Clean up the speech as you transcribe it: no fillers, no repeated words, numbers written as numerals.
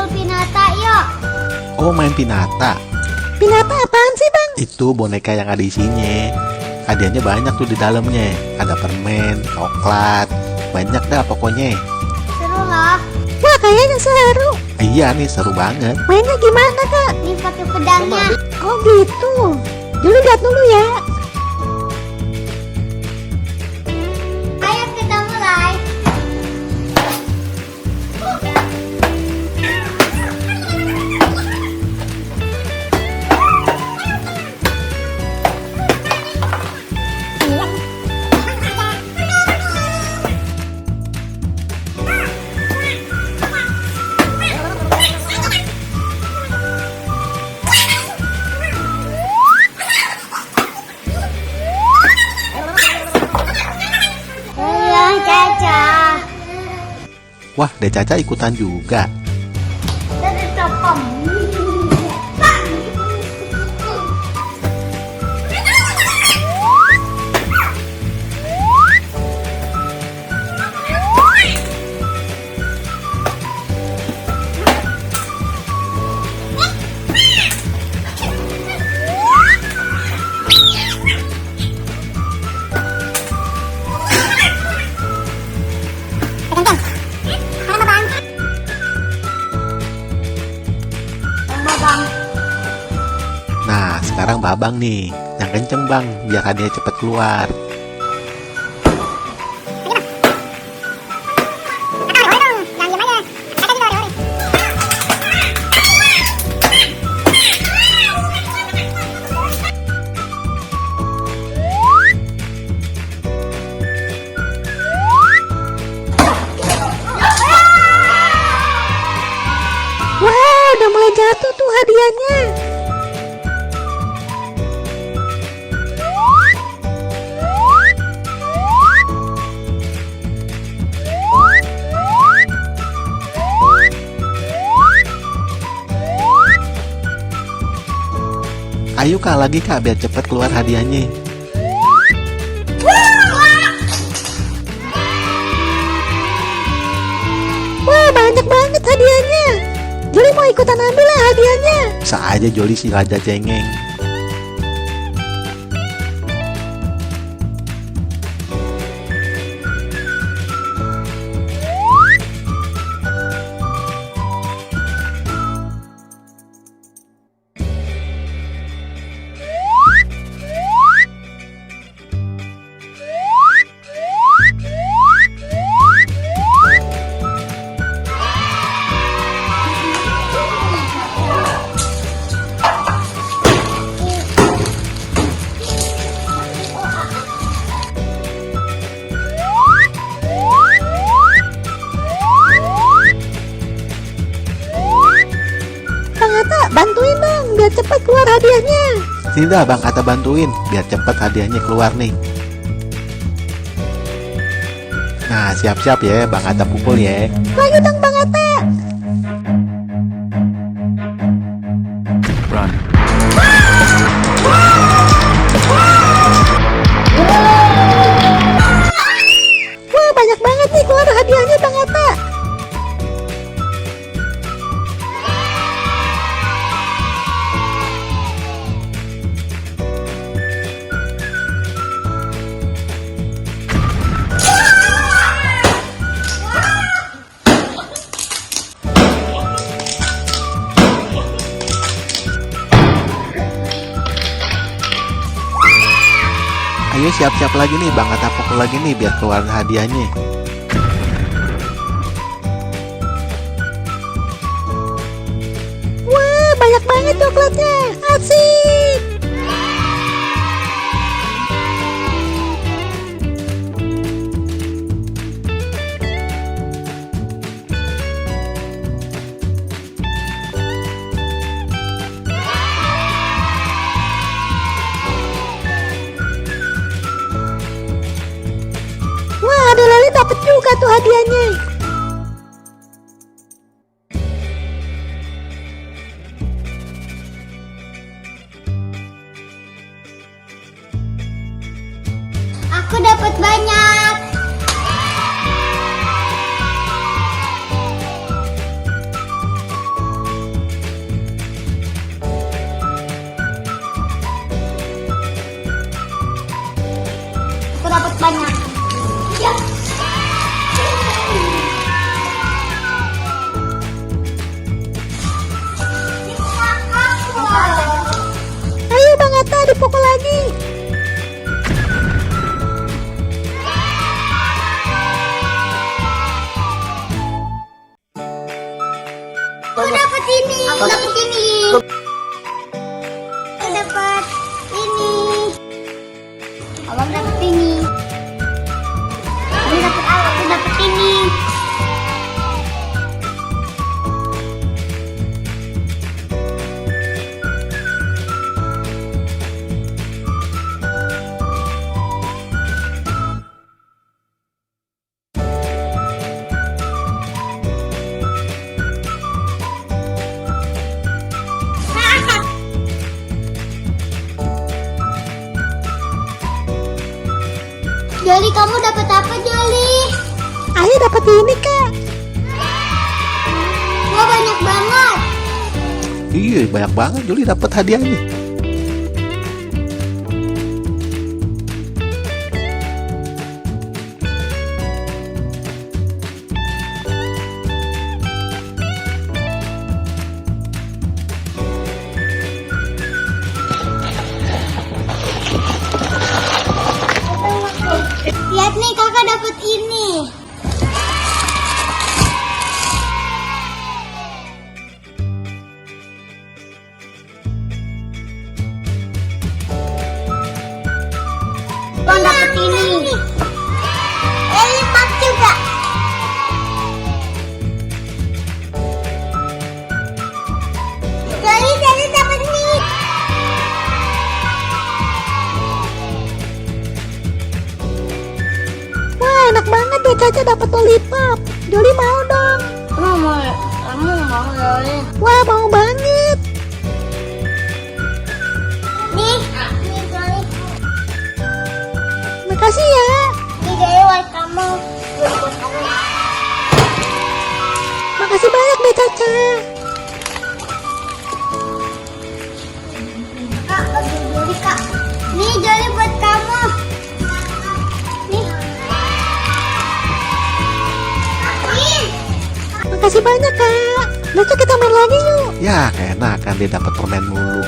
kumpul pinata yuk. Oh, main pinata. Pinata apaan sih, Bang? Itu boneka yang ada isinya. Hadiahnya banyak tuh di dalamnya. Ada permen, coklat, banyak dah pokoknya. Seru loh. Wah, kayaknya seru. Iya nih, seru banget. Mainnya gimana, Kak? Ini pakai pedangnya. Oh gitu. Dulu lihat dulu ya. Ayo kita mulai. Ayo Caca. Wah, Dek Caca ikutan juga. Dari topom. Nah, sekarang Babang nih. Yang kenceng, Bang, biar hadiah cepet keluar. Wah, udah mulai jatuh tuh hadiahnya. Ayo Kak, lagi Kak, biar cepet keluar hadiahnya. Wah, banyak banget hadiahnya. Juli mau ikutan ambil lah hadiahnya. Bisa aja Joli si raja cengeng. Bang Atta, bantuin dong biar cepat keluar hadiahnya. Sini dah Bang Atta bantuin, biar cepet hadiahnya keluar nih. Nah, siap-siap ya, Bang Atta pukul ya. Ayo dong Bang Atta. Run. Wah, banyak banget nih keluar hadiahnya Bang Atta. Ayo siap-siap lagi nih, Bang Atta pukul lagi nih, biar keluar hadiahnya. Wah, banyak banget coklatnya. Asik. Wah, ada Lali dapat juga tuh hadiahnya. Aku dapat banyak. dapat banyak. Ya. Ayo Bang Atta, dipukul lagi. Aku dapat ini. Aku dapat ini. Aku dapat ini. Abang dapat ini. Aku dapat ini. Joli, kamu dapat apa, Joli? Ayo dapat ini Kak. Wah, banyak banget. Iya, banyak banget Juli dapat hadiahnya. Lihat nih, kakak dapat ini. Bang dapat ini. Lipat juga. Jadi dapat ini. Wah enak banget deh Caca dapat lollipop. Joli mau dong. Kamu mau Joli? Wah mau banget. Nih Joli. Makasih ya. Ini Joli buat kamu. Joli buat kamu. Makasih banyak deh Caca. Kak, bagi Joli kak. Nih Joli buat kamu. Nih. Nih. Makasih banyak Kak. Besok kita main lagi yuk. Ya, keenakan dia dapat permen mulu.